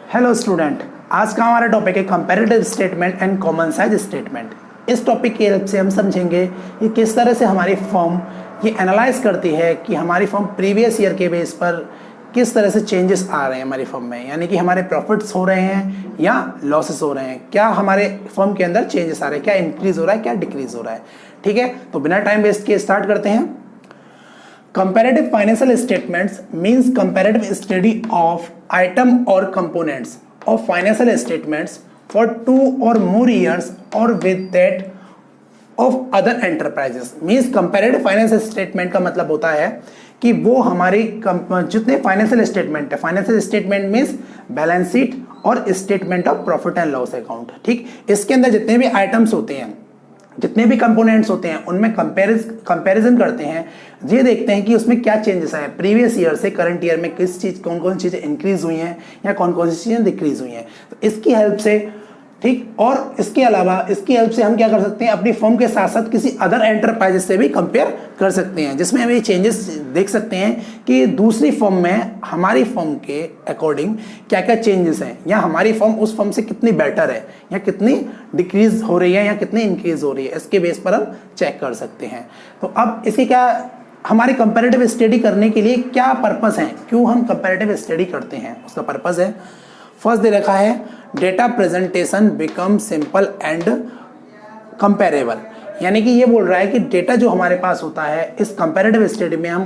Hello student, आज का हमारा टॉपिक है comparative statement and common size statement. इस टॉपिक की हेल्प से हम समझेंगे कि किस तरह से हमारी फर्म ये एनालाइज करती है कि हमारी फर्म प्रीवियस ईयर के बेस पर किस तरह से चेंजेस आ रहे हैं हमारी फर्म में, यानी कि हमारे प्रॉफिट्स हो रहे हैं या लॉसेस हो रहे हैं, क्या हमारे फर्म के अंदर चेंजेस आ रहे हैं, क्या इंक्रीज हो रहा है, क्या डिक्रीज हो रहा है। ठीक है, तो बिना टाइम वेस्ट किए स्टार्ट करते हैं। Comparative financial statements means comparative study of item or components of financial statements for 2 or more years or with that of other enterprises। Means comparative financial statement का मतलब होता है कि वो हमारी जितने फाइनेंशियल स्टेटमेंट है, financial statement means balance sheet और statement of profit and loss account. ठीक, इसके अंदर जितने भी आइटम्स होते हैं, जितने भी कंपोनेंट्स होते हैं, उनमें कंपैरिजन करते हैं, ये देखते हैं कि उसमें क्या चेंजेस आए प्रीवियस ईयर से करंट ईयर में, किस चीज कौन कौन सी चीजें इंक्रीज हुई हैं या कौन कौन सी चीजें डिक्रीज हुई हैं। तो इसकी हेल्प से, ठीक, और इसके अलावा इसकी हेल्प से हम क्या कर सकते हैं, अपनी फर्म के साथ साथ किसी अदर एंटरप्राइजेस से भी कंपेयर कर सकते हैं, जिसमें हम ये चेंजेस देख सकते हैं कि दूसरी फर्म में हमारी फर्म के अकॉर्डिंग क्या क्या चेंजेस हैं, या हमारी फर्म उस फर्म से कितनी बेटर है, या कितनी डिक्रीज हो रही है, या कितनी इंक्रीज हो रही है। इसके बेस पर हम चेक कर सकते हैं। तो अब इसकी क्या, हमारे कंपैरेटिव स्टडी करने के लिए क्या पर्पस है, क्यों हम कंपैरेटिव स्टडी करते हैं, उसका पर्पस है, फर्स्ट दे रखा है data presentation become simple and comparable. यानी कि ये बोल रहा है कि डेटा जो हमारे पास होता है इस कंपैरेटिव स्टडी में हम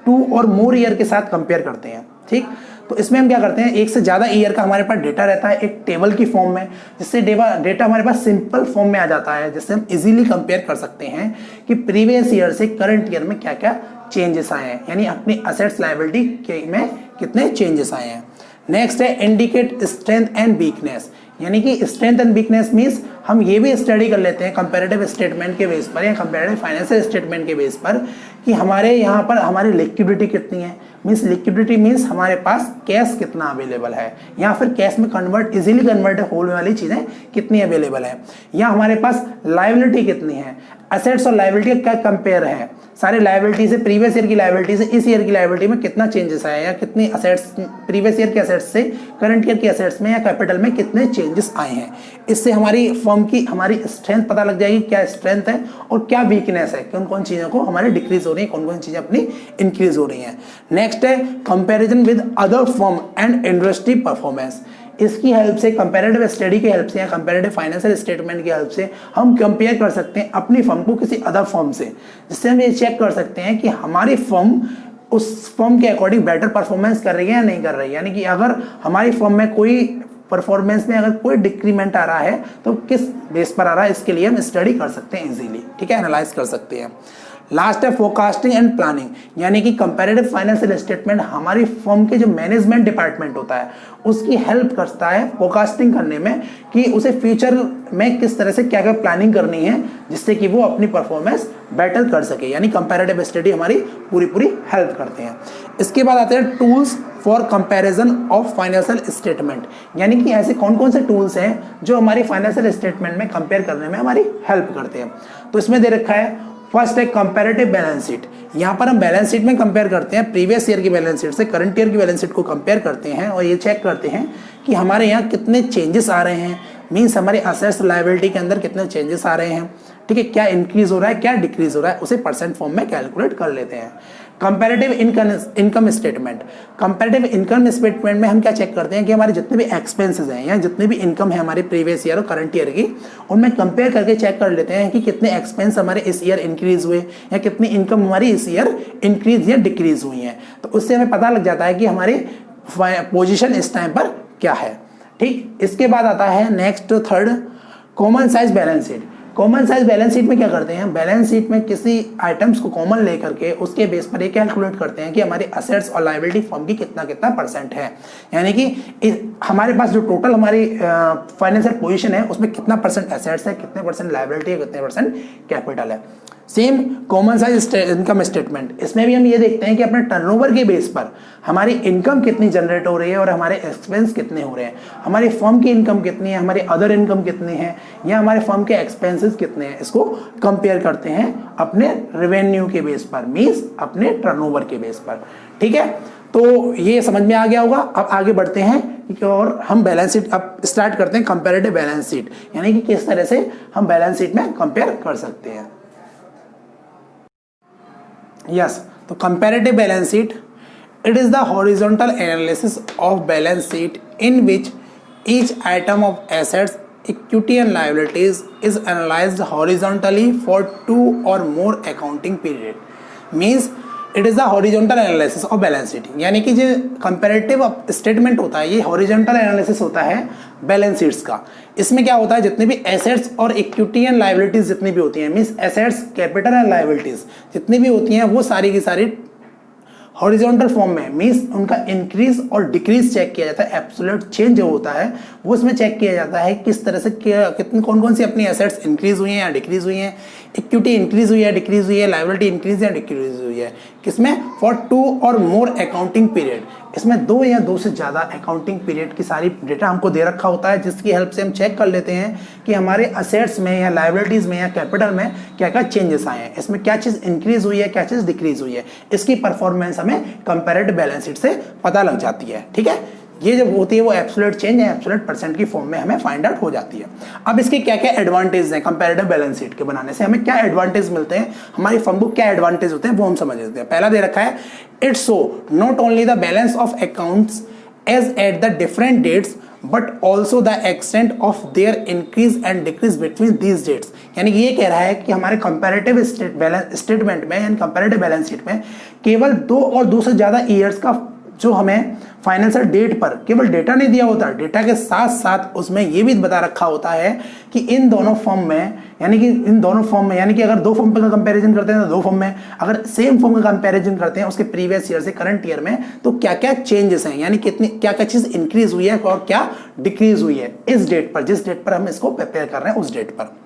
2 और मोर ईयर के साथ कंपेयर करते हैं। ठीक, तो इसमें हम क्या करते हैं, एक से ज़्यादा ईयर का हमारे पास डेटा रहता है एक टेबल की फॉर्म में, जिससे डेटा हमारे पास सिंपल फॉर्म में आ जाता है, जिससे हम इजीली कंपेयर कर सकते हैं कि प्रीवियस ईयर से करंट ईयर में क्या क्या चेंजेस आए हैं, यानी अपनी असेट्स लायबिलिटी में कितने चेंजेस आए हैं। नेक्स्ट है इंडिकेट स्ट्रेंथ एंड वीकनेस। यानी कि स्ट्रेंथ एंड वीकनेस मीन्स हम ये भी स्टडी कर लेते हैं कंपैरेटिव स्टेटमेंट के बेस पर या कंपैरेटिव फाइनेंशियल स्टेटमेंट के बेस पर कि हमारे यहाँ पर हमारी लिक्विडिटी कितनी है। मीन्स लिक्विडिटी मीन्स हमारे पास कैश कितना अवेलेबल है, या फिर कैश में इजीली कन्वर्ट होने वाली चीज़ें कितनी अवेलेबल है, या हमारे पास लायबिलिटी कितनी है, असेट्स और लायबिलिटी का कंपेयर है, सारे लायबिलिटी से प्रीवियस ईयर की लायबिलिटी से इस ईयर की लायबिलिटी में कितना चेंजेस आया, या कितनी असेट्स प्रीवियस ईयर के असेट्स से करंट ईयर के असेट्स में या कैपिटल में कितने चेंजेस आए हैं। इससे हमारी फर्म की हमारी स्ट्रेंथ पता लग जाएगी, क्या स्ट्रेंथ है और क्या वीकनेस है, कौन कौन चीज़ों को हमारी डिक्रीज हो रही है, कौन कौन चीज़ें अपनी इंक्रीज हो रही हैं। नेक्स्ट है comparison with other firm and industry performance. इसकी हेल्प से, कंपैरेटिव स्टडी की हेल्प से या कंपैरेटिव फाइनेंशियल स्टेटमेंट की हेल्प से हम कंपेयर कर सकते हैं अपनी फर्म को किसी अदर फर्म से, जिससे हम ये चेक कर सकते हैं कि हमारी फर्म उस फर्म के अकॉर्डिंग बेटर परफॉर्मेंस कर रही है या नहीं कर रही है। यानी कि अगर हमारी फर्म में कोई परफॉर्मेंस में अगर कोई डिक्रीमेंट आ रहा है तो किस बेस पर आ रहा है, इसके लिए हम स्टडी कर सकते हैं इजीली। ठीक है, एनालाइज कर सकते हैं। लास्ट है फोरकास्टिंग एंड प्लानिंग। यानी कि कंपैरेटिव फाइनेंशियल स्टेटमेंट हमारी फर्म के जो मैनेजमेंट डिपार्टमेंट होता है उसकी हेल्प करता है फोरकास्टिंग करने में, कि उसे फ्यूचर में किस तरह से क्या क्या प्लानिंग करनी है जिससे कि वो अपनी परफॉर्मेंस बेटर कर सके। यानी कंपैरेटिव स्टडी हमारी पूरी हेल्प करते हैं। इसके बाद आते हैं tools for comparison of financial statement. यानी कि ऐसे कौन कौन से टूल्स हैं जो हमारी फाइनेंशियल स्टेटमेंट में कंपेयर करने में हमारी हेल्प करते हैं। तो इसमें दे रखा है फर्स्ट है कंपैरेटिव बैलेंस शीट। यहाँ पर हम बैलेंस शीट में कंपेयर करते हैं, प्रीवियस ईयर की बैलेंस शीट से करंट ईयर की बैलेंस शीट को कंपेयर करते हैं और ये चेक करते हैं कि हमारे यहाँ कितने चेंजेस आ रहे हैं, मीन्स हमारे असेट्स लायबिलिटी के अंदर कितने चेंजेस आ रहे हैं। ठीक है, क्या इंक्रीज हो रहा है, क्या डिक्रीज हो रहा है, उसे परसेंट फॉर्म में कैलकुलेट कर लेते हैं। Comparative income statement. Comparative income statement में हम क्या चेक करते हैं कि हमारे जितने भी एक्सपेंसेस हैं या जितने भी इनकम है हमारे प्रीवियस ईयर और करंट ईयर की, उनमें कंपेयर करके चेक कर लेते हैं कि कितने एक्सपेंस हमारे इस ईयर इंक्रीज हुए या कितनी इनकम हमारी इस ईयर इंक्रीज या डिक्रीज हुई है। तो उससे हमें पता लग जाता है कि हमारी पोजिशन इस टाइम पर क्या है। ठीक, इसके बाद आता है next third common size balance sheet. Common size balance sheet में क्या करते हैं, बैलेंस शीट में किसी आइटम्स को कॉमन लेकर के उसके बेस पर ये कैलकुलेट करते हैं कि हमारी असेट्स और लायबिलिटी फर्म की कितना कितना परसेंट है। यानी कि हमारे पास जो टोटल हमारी फाइनेंशियल पोजीशन है उसमें कितना परसेंट असेट्स है, कितने परसेंट लायबिलिटी है, कितने परसेंट कैपिटल है। Same common size income statement, इसमें भी हम ये देखते हैं कि अपने टर्नओवर के बेस पर हमारी इनकम कितनी जनरेट हो रही है और हमारे एक्सपेंस कितने हो रहे हैं, हमारी फर्म की इनकम कितनी है, हमारी अदर इनकम कितनी है, या हमारे फर्म के एक्सपेंसेस कितने हैं। इसको कंपेयर करते हैं अपने रेवेन्यू के बेस पर, मींस अपने टर्नओवर के बेस पर। ठीक है, तो ये समझ में आ गया होगा। अब आगे बढ़ते हैं कि और हम बैलेंस शीट अब स्टार्ट करते हैं कंपैरेटिव बैलेंस शीट, यानी कि किस तरह से हम बैलेंस शीट में कंपेयर कर सकते हैं। यस, तो comparative balance sheet, it is the horizontal analysis of balance sheet in which each item of assets, equity and liabilities is analyzed horizontally for 2 or more accounting period. Means it is the horizontal analysis of balance sheet, यानी कि जो comparative statement होता है ये horizontal analysis होता है balance sheets का। इसमें क्या होता है, जितने भी assets और equity and liabilities जितनी भी होती हैं, means assets, capital and liabilities जितनी भी होती हैं, वो सारी की सारी हॉरिजॉन्टल फॉर्म में, मींस उनका इंक्रीज और डिक्रीज चेक किया जाता है। एब्सोल्यूट चेंज जो होता है वो इसमें चेक किया जाता है किस तरह से कितनी कौन कौन सी अपनी एसेट्स इंक्रीज हुई हैं या डिक्रीज हुई हैं, इक्विटी इंक्रीज हुई है डिक्रीज हुई है, लायबिलिटी इंक्रीज या डिक्रीज हुई है, किसमें, फॉर 2 और मोर अकाउंटिंग पीरियड। इसमें 2 या 2 से ज़्यादा अकाउंटिंग पीरियड की सारी डेटा हमको दे रखा होता है, जिसकी हेल्प से हम चेक कर लेते हैं कि हमारे असेट्स में या लायबिलिटीज़ में या कैपिटल में क्या क्या चेंजेस आए हैं, इसमें क्या चीज़ इंक्रीज हुई है, क्या चीज़ डिक्रीज हुई है। इसकी परफॉर्मेंस हमें कंपैरेटिव बैलेंस शीट से पता लग जाती है। ठीक है, ये जब होती है वो एब्सोल्यूट चेंज या एब्सोल्यूट परसेंट की फॉर्म में हमें फाइंड आउट हो जाती है। अब इसके क्या क्या एडवांटेज हैं, कंपैरेटिव बैलेंस शीट के बनाने से हमें क्या एडवांटेज मिलते हैं, हमारी फर्म को क्या एडवांटेज होते हैं, वो हम समझ लेते हैं। पहला दे रखा है, it show not only the balance of accounts as at the different dates but also the extent of their increase and decrease between these dates. यानी कि ये कह रहा है कि हमारे कंपैरेटिव स्टेटमेंट में यानी कंपैरेटिव बैलेंस शीट में केवल 2 और 2 से ज़्यादा ईयर्स का जो हमें फाइनेंशियल डेट पर केवल डेटा नहीं दिया होता, डेटा के साथ साथ उसमें ये भी बता रखा होता है कि इन दोनों फॉर्म में यानी कि अगर 2 फॉर्म का कंपैरिजन करते हैं तो 2 फॉर्म में, अगर सेम फॉर्म का कंपैरिजन करते हैं उसके प्रीवियस ईयर से करंट ईयर में, तो क्या क्या चेंजेस हैं, यानी कितनी क्या क्या चीज़ इंक्रीज हुई है और क्या डिक्रीज हुई है इस डेट पर, जिस डेट पर हम इसको प्रिपेयर कर रहे हैं उस डेट पर।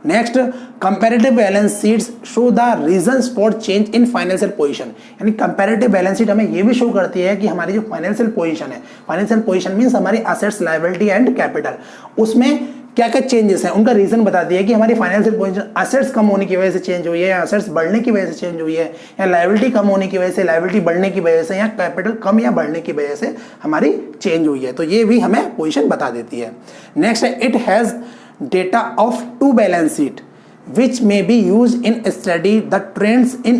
Next, comparative balance sheets show the reasons for change in financial position. यानी कंपैरेटिव बैलेंस शीट हमें ये भी शो करती है कि हमारी जो फाइनेंशियल पोजीशन है, फाइनेंशियल पोजीशन मींस हमारी असेट्स, लायबिलिटी एंड कैपिटल, उसमें क्या क्या चेंजेस हैं उनका रीजन बताती है कि हमारी फाइनेंशियल पोजीशन असेट्स कम होने की वजह से चेंज हुई है या असेट्स बढ़ने की वजह से चेंज हुई है, या लायबिलिटी कम होने की वजह से, लायबिलिटी बढ़ने की वजह से, या कैपिटल कम या बढ़ने की वजह से हमारी चेंज हुई है। तो ये भी हमें पोजीशन बता देती है। नेक्स्ट है, it has data of 2 balance sheet which may be used in study the trends in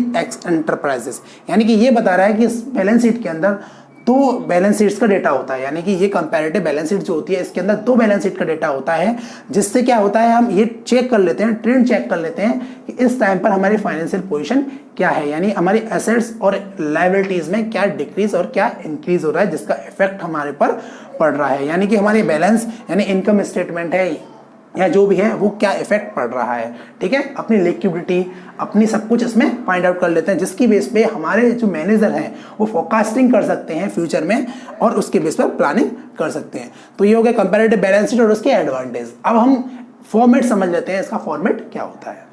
enterprises। यानी कि ये बता रहा है कि इस बैलेंस शीट के अंदर 2 बैलेंस शीट्स का डेटा होता है, यानी कि ये कंपैरेटिव बैलेंस शीट जो होती है इसके अंदर 2 बैलेंस शीट का डेटा होता है, जिससे क्या होता है हम ये चेक कर लेते हैं, ट्रेंड चेक कर लेते हैं कि इस टाइम पर हमारी फाइनेंशियल पोजीशन क्या है, यानी हमारी एसेट्स और लायबिलिटीज में क्या डिक्रीज और क्या इंक्रीज हो रहा है, जिसका इफेक्ट हमारे पर पड़ रहा है। यानी कि हमारी बैलेंस यानी इनकम स्टेटमेंट है या जो भी है वो क्या इफेक्ट पड़ रहा है। ठीक है, अपनी लिक्विडिटी, अपनी सब कुछ इसमें फाइंड आउट कर लेते हैं, जिसकी बेस पे हमारे जो मैनेजर हैं वो फोरकास्टिंग कर सकते हैं फ्यूचर में और उसके बेस पर प्लानिंग कर सकते हैं। तो ये हो गया कंपैरेटिव बैलेंस शीट और उसके एडवांटेज। अब हम फॉर्मेट समझ लेते हैं, इसका फॉर्मेट क्या होता है।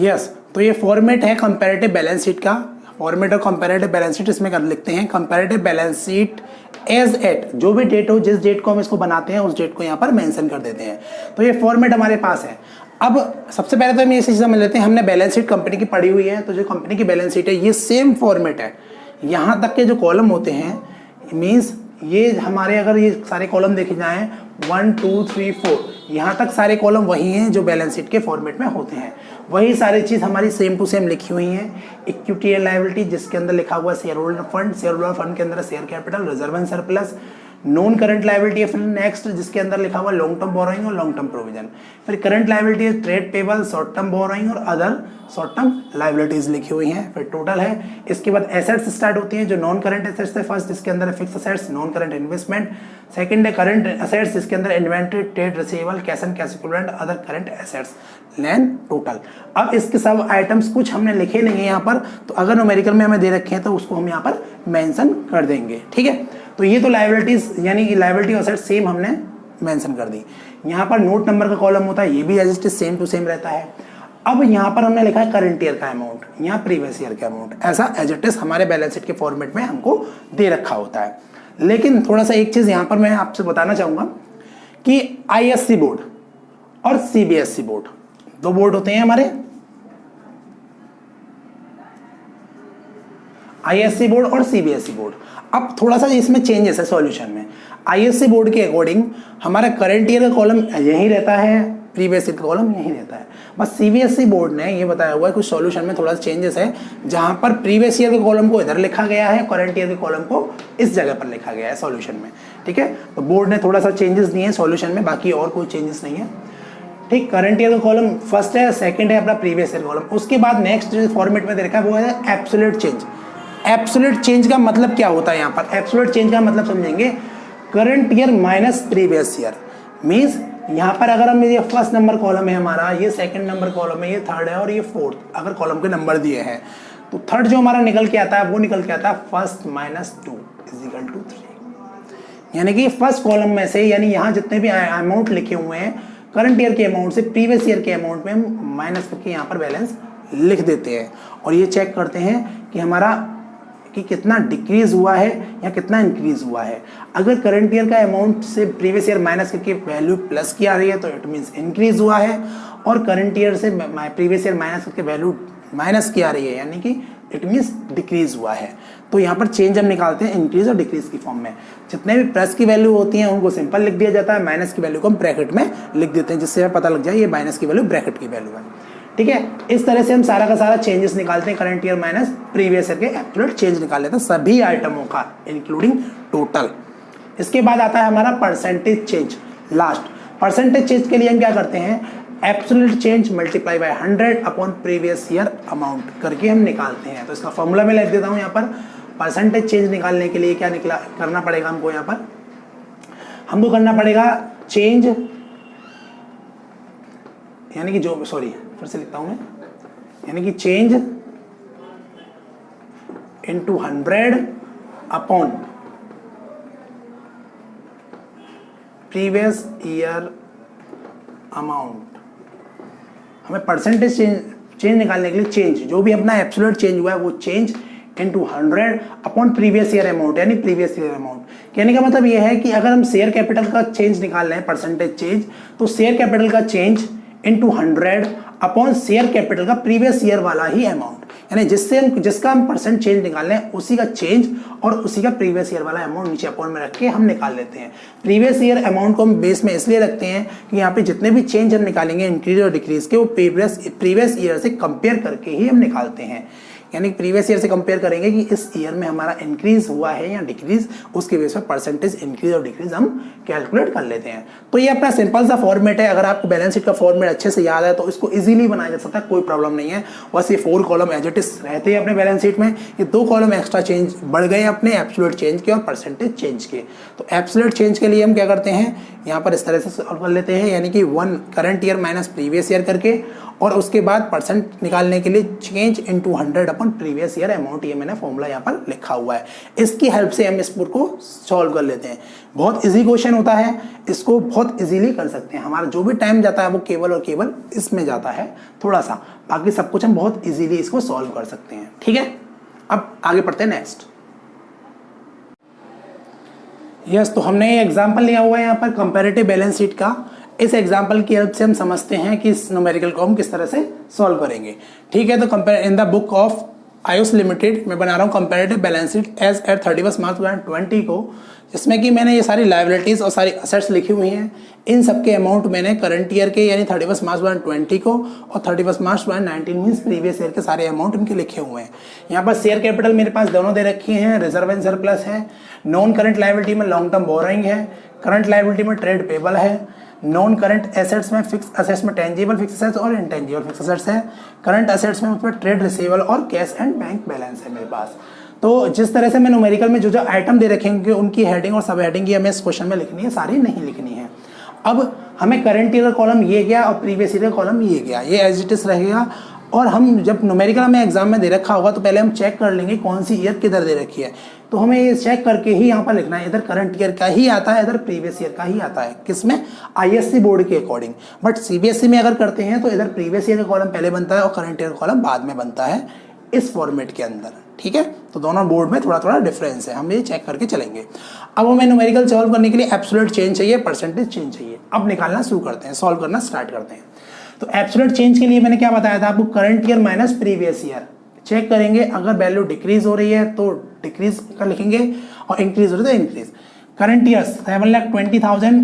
यस, तो ये फॉर्मेट है कंपैरेटिव बैलेंस शीट का। फॉर्मेट और कंपैरेटिव बैलेंस शीट इसमें कर लिखते हैं, comparative balance sheet as at, जो भी डेट हो, जिस डेट को हम इसको बनाते हैं उस डेट को यहाँ पर मेंशन कर देते हैं। तो ये फॉर्मेट हमारे पास है। अब सबसे पहले तो हम ये चीज़ समझ लेते हैं, हमने बैलेंस शीट कंपनी की पढ़ी हुई है, तो जो कंपनी की बैलेंस शीट है ये सेम फॉर्मेट है। यहाँ तक के जो कॉलम होते हैं, मीन्स ये हमारे अगर ये सारे कॉलम देखे जाएँ 1 2 3 4, यहाँ तक सारे कॉलम वही हैं जो बैलेंस शीट के फॉर्मेट में होते हैं। वही सारी चीज़ हमारी सेम टू सेम लिखी हुई हैं। इक्विटी एंड लायबिलिटी जिसके अंदर लिखा हुआ है share holder fund, share holder fund के अंदर share capital, reserve and surplus. Non current liability है फिर नेक्स्ट, जिसके अंदर लिखा हुआ लॉन्ग टर्म बोरोइंग और लॉन्ग टर्म प्रोविजन। फिर करंट लायबिलिटी है trade payable, short term borrowing और अदर शॉर्ट टर्म लायबिलिटीज लिखी हुई हैं। फिर टोटल है। इसके बाद एसेट्स स्टार्ट होती हैं, जो नॉन करंट एसेट्स है फर्स्ट, जिसके अंदर fix assets, non current investment. Second है करंट एसेट्स, जिसके अंदर inventory, trade receivable, cash and cash equivalent, other current assets, lane total. अब इसके सब आइटम्स कुछ हमने लिखे नहीं है यहाँ पर, तो अगर न्यूमेरिकल में हमें दे रखे हैं तो उसको हम यहाँ पर मेंशन कर देंगे। ठीक है, तो ये तो लायबिलिटीज यानी कि लायबिलिटी और एसेट सेम हमने मेंशन कर दी। यहाँ पर नोट नंबर का कॉलम होता है, ये भी as it is same to same रहता है। अब यहाँ पर हमने लिखा है करंट ईयर का अमाउंट, यहाँ प्रीवियस ईयर का अमाउंट, ऐसा एज इट इज हमारे बैलेंस शीट के फॉर्मेट में हमको दे रखा होता है। लेकिन थोड़ा सा एक चीज़ यहाँ पर मैं आपसे बताना चाहूँगा कि ISC बोर्ड और CBSE बोर्ड, 2 बोर्ड होते हैं हमारे। आईएससी बोर्ड और सीबीएसई बोर्ड। अब थोड़ा सा इसमें चेंजेस है सॉल्यूशन में। आईएससी बोर्ड के अकॉर्डिंग हमारा करंट ईयर का कॉलम यही रहता है, प्रीवियस ईयर का कॉलम यही रहता है। बस सीबीएसई बोर्ड ने ये बताया हुआ है कुछ सॉल्यूशन में थोड़ा सा चेंजेस है, जहां पर प्रीवियस ईयर के कॉलम को इधर लिखा गया है, करंट ईयर के कॉलम को इस जगह पर लिखा गया है सॉल्यूशन में। ठीक है, तो बोर्ड ने थोड़ा सा चेंजेस दिए हैं सॉल्यूशन में, बाकी और कोई चेंजेस नहीं है। ठीक, करंट ईयर का कॉलम फर्स्ट है, सेकंड है अपना प्रीवियस ईयर कॉलम। उसके बाद नेक्स्ट जो फॉर्मेट में दे रखा है वो है एब्सोल्यूट चेंज। एब्सोल्यूट चेंज का मतलब क्या होता है? यहाँ पर एब्सोल्यूट चेंज का मतलब समझेंगे, current year minus previous year. Means यहाँ पर अगर हम ये फर्स्ट नंबर कॉलम है हमारा, ये सेकंड नंबर कॉलम है, ये थर्ड है और ये फोर्थ, अगर कॉलम के नंबर दिए हैं तो थर्ड जो हमारा निकल के आता है वो निकल के आता है first minus 2 is equal to 3। यानी कि फर्स्ट कॉलम में से, यानी यहाँ जितने भी अमाउंट लिखे हुए हैं करंट ईयर के अमाउंट से प्रीवियस ईयर के अमाउंट में हम माइनस करके यहाँ पर बैलेंस लिख देते हैं और ये चेक करते हैं कि हमारा कि कितना डिक्रीज हुआ है या कितना इंक्रीज हुआ है। अगर करंट ईयर का अमाउंट से प्रीवियस ईयर माइनस करके वैल्यू प्लस की आ रही है तो इट मीन्स इंक्रीज हुआ है, और करंट ईयर से प्रीवियस ईयर माइनस करके वैल्यू माइनस की आ रही है यानी कि इट मीन्स डिक्रीज हुआ है। तो यहाँ पर चेंज हम निकालते हैं इंक्रीज और डिक्रीज की फॉर्म में। जितने भी प्लस की वैल्यू होती हैं उनको सिंपल लिख दिया जाता है, माइनस की वैल्यू को हम ब्रैकेट में लिख देते हैं, जिससे हमें पता लग जाए ये माइनस की वैल्यू ब्रैकेट की वैल्यू है। ठीक है, इस तरह से हम सारा का सारा चेंजेस निकालते हैं, current year minus previous year के एब्सोल्यूट चेंज निकाल लेते हैं सभी आइटमों का इंक्लूडिंग टोटल। इसके बाद आता है हमारा percentage change. Last percentage change के लिए हम क्या करते हैं, absolute change multiply by 100 upon previous year amount करके हम निकालते हैं। तो इसका फॉर्मूला मैं लिख देता हूं यहाँ पर। परसेंटेज चेंज निकालने के लिए क्या करना पड़ेगा हमको, यहाँ पर हमको करना पड़ेगा चेंज, यानी कि जो फिर से लिखता हूं मैं, यानी कि change into 100 upon previous year amount. हमें परसेंटेज चेंज निकालने के लिए चेंज, जो भी अपना एब्सोल्यूट चेंज हुआ है वो change into 100 upon previous year amount, यानी प्रीवियस ईयर अमाउंट। कहने का मतलब यह है कि अगर हम शेयर कैपिटल का चेंज निकाल रहे हैं परसेंटेज चेंज, तो शेयर कैपिटल का change into 100 upon share capital का प्रीवियस ईयर वाला ही अमाउंट, यानी जिसका हम परसेंट चेंज निकाल रहे हैं उसी का चेंज और उसी का प्रीवियस ईयर वाला अमाउंट नीचे अपॉन में रख के हम निकाल लेते हैं। प्रीवियस ईयर अमाउंट को हम बेस में इसलिए रखते हैं कि यहाँ पे जितने भी चेंज हम निकालेंगे इंक्रीज और डिक्रीज के, वो प्रीवियस ईयर से कंपेयर करके ही हम निकालते हैं। यानी प्रीवियस ईयर से कंपेयर करेंगे कि इस ईयर में हमारा इंक्रीज हुआ है या डिक्रीज, उसके बेस पर परसेंटेज इंक्रीज और डिक्रीज हम कैलकुलेट कर लेते हैं। तो ये अपना सिंपल सा फॉर्मेट है। अगर आपको बैलेंस शीट का फॉर्मेट अच्छे से याद है तो इसको इजीली बनाया जा सकता है, कोई प्रॉब्लम नहीं है। बस ये 4 कॉलम एज इट इज रहते हैं अपने बैलेंस शीट में, ये 2 कॉलम एक्स्ट्रा चेंज बढ़ गए अपने एब्सोल्यूट चेंज के और परसेंटेज चेंज के। तो एब्सोल्यूट चेंज के लिए हम क्या करते हैं, यहाँ पर इस तरह से सॉल्व कर लेते हैं, यानी कि 1 current year minus previous year करके, और उसके बाद परसेंट निकालने के लिए चेंज इनटू 100 अपन प्रीवियस ईयर अमाउंट, ये मैंने फॉर्मूला यहाँ पर लिखा हुआ है। इसकी हेल्प से हम इस पूरे को सॉल्व कर लेते हैं। बहुत इजी क्वेश्चन होता है, इसको बहुत इजीली कर सकते हैं। हमारा जो भी टाइम जाता है वो केवल और केवल इसमें जाता है थोड़ा सा, बाकी सब कुछ हम बहुत इजीली इसको सॉल्व कर सकते हैं। ठीक है, अब आगे पढ़ते हैं नेक्स्ट। यस, तो हमने ये एग्जाम्पल लिया हुआ है यहाँ पर कंपैरेटिव बैलेंस शीट का। इस एग्जाम्पल की हेल्प से हम समझते हैं कि इस न्यूमेरिकल को हम किस तरह से सॉल्व करेंगे। ठीक है, तो compare in the book of Ayush limited मैं बना रहा हूँ comparative balance sheet as at 31 March 2020 को, जिसमें कि मैंने ये सारी लायबिलिटीज और सारी असेट्स लिखी हुई हैं। इन सबके अमाउंट मैंने करंट ईयर के यानी 31 मार्च 2020 को और 31 मार्च 2019 मीन्स प्रीवियस ईयर के सारे अमाउंट इनके लिखे हुए हैं। यहाँ पर शेयर कैपिटल मेरे पास दोनों दे रखी हैं, रिजर्व एंड सरप्लस है। नॉन करंट लायबिलिटी में लॉन्ग टर्म बोरोइंग है, करंट लायबिलिटी में ट्रेड पेबल है, नॉन करंट एसेट्स में फिक्स एसेट्स में टेंजिबल फिक्स एसेट्स और इनटेंजिबल फिक्स एसेट्स है, करंट एसेट्स में उसमें ट्रेड रिसीवेबल और कैश एंड बैंक बैलेंस है मेरे पास। तो जिस तरह से मैं न्यूमेरिकल में जो जो आइटम दे रखेंगे उनकी हेडिंग और सब हेडिंग हमें इस क्वेश्चन में लिखनी है, सारी नहीं लिखनी है। अब हमें करंट ईयर कॉलम ये गया और प्रीवियस ईयर कॉलम ये गया, ये एज इट इज रहेगा। और हम जब न्यूमेरिकल हमें एग्जाम में दे रखा होगा तो पहले हम चेक कर लेंगे कौन सी ईयर किधर दे रखी है, तो हमें ये चेक करके ही यहाँ पर लिखना है। इधर करंट ईयर का ही आता है, इधर प्रीवियस ईयर का ही आता है, किसमें, आईएससी बोर्ड के अकॉर्डिंग। बट सीबीएसई में अगर करते हैं तो इधर प्रीवियस ईयर का कॉलम पहले बनता है और करंट ईयर का कॉलम बाद में बनता है इस फॉर्मेट के अंदर। ठीक है, तो दोनों बोर्ड में थोड़ा थोड़ा डिफरेंस है, हम ये चेक करके चलेंगे। अब हमें न्यूमेरिकल सॉल्व करने के लिए एब्सोल्यूट चेंज चाहिए, परसेंटेज चेंज चाहिए। अब निकालना शुरू करते हैं, सॉल्व करना स्टार्ट करते हैं। तो एब्सोल्यूट चेंज के लिए मैंने क्या बताया था आपको, current year minus previous year. Check करेंगे, अगर वैल्यू डिक्रीज हो रही है तो डिक्रीज का लिखेंगे और इंक्रीज हो रही है तो इंक्रीज। करंट ईयर 7,20,000,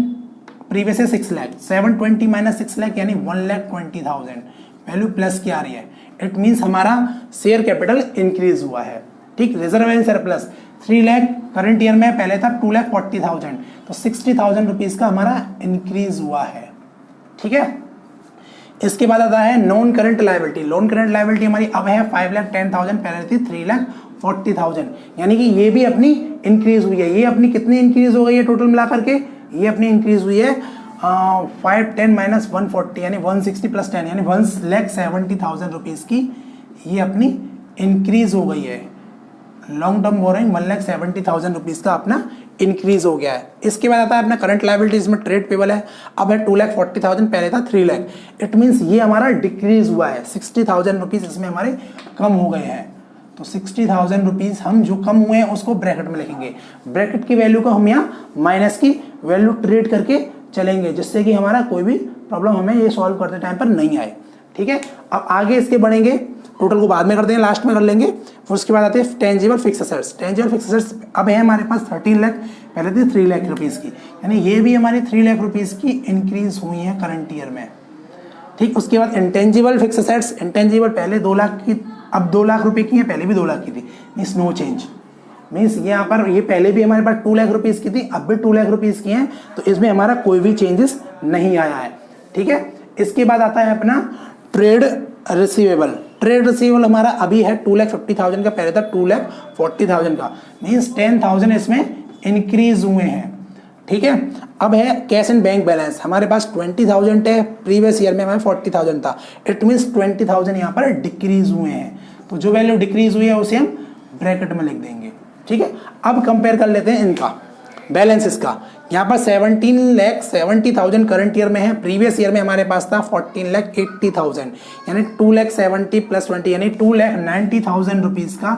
प्रीवियस है 6 लाख, 720 माइनस 6 लाख यानी 1,20,000, वैल्यू प्लस की आ रही है। इट मीन्स हमारा शेयर कैपिटल इंक्रीज हुआ है। ठीक, reserve and surplus 3 lakh current year में पहले था 2,40,000, तो 60,000 रुपीज का हमारा इंक्रीज हुआ है। ठीक है, इसके बाद आता है non current liability. Non current liability हमारी अब है 5,10,000, पहले थी 3,40,000, यानी कि ये भी अपनी इंक्रीज हुई है। ये अपनी कितनी इंक्रीज हो गई है टोटल मिला करके, ये अपनी इंक्रीज हुई है 510 माइनस 140 यानी 160 प्लस 10 यानी 1,70,000 रुपीज की ये अपनी इंक्रीज हो गई है। लॉन्ग टर्म बोरोइंग 1,70,000 रुपीज का अपना इंक्रीज हो गया है। इसके बाद आता है अपना करंट लायबिलिटीज में ट्रेड पेबल है, अब है 2,40,000, पहले था 3 लाख। इट मीन्स ये हमारा डिक्रीज हुआ है, 60,000 रुपीज इसमें हमारे कम हो गए हैं। तो 60,000 रुपीज हम जो कम हुए हैं उसको ब्रैकेट में लिखेंगे। ब्रैकेट की वैल्यू को हम यहाँ माइनस की वैल्यू ट्रेड करके चलेंगे, जिससे कि हमारा कोई भी प्रॉब्लम हमें ये सॉल्व करते टाइम पर नहीं आए। ठीक है, अब आगे इसके बढ़ेंगे, टोटल को बाद में करते हैं, लास्ट में कर लेंगे। फिर उसके बाद आते हैं tangible fixed assets. Tangible fixed assets अब है हमारे पास 13 लाख, पहले थी 3 लाख रुपीज़ की, यानी ये भी हमारी 3 लाख रुपीज़ की इंक्रीज हुई है करंट ईयर में। ठीक, उसके बाद इंटेंजिबल फिक्स एसेट्स, इंटेंजिबल पहले 2 लाख की, अब 2 लाख रुपए की है, पहले भी 2 लाख की थी, मीन्स नो चेंज। मीन्स यहाँ पर ये पहले भी हमारे पास 2 लाख रुपीज़ की थी, अब भी 2 लाख रुपीज़ की हैं, तो इसमें हमारा कोई भी चेंजेस नहीं आया है। ठीक है, इसके बाद आता है अपना ट्रेड रिसीवेबल। ट्रेड रिसीवेबल हमारा अभी है 2,50,000 का, पहले था 2,40,000 का, मीन्स 10,000 इसमें इंक्रीज हुए हैं। ठीक है, अब है कैश एंड बैंक बैलेंस, हमारे पास 20,000 है, प्रीवियस ईयर में हमारे 40,000 था। इट मीन्स 20,000 यहाँ पर डिक्रीज हुए हैं, तो जो वैल्यू डिक्रीज हुई है उसे हम ब्रैकेट में लिख देंगे। ठीक है, अब कंपेयर कर लेते हैं इनका बैलेंसेस का। यहाँ पर 17,70,000 करंट ईयर में है, प्रीवियस ईयर में हमारे पास था 14,80,000, यानी 2,70,000 प्लस 20 यानी 2,90,000 रुपीज़ का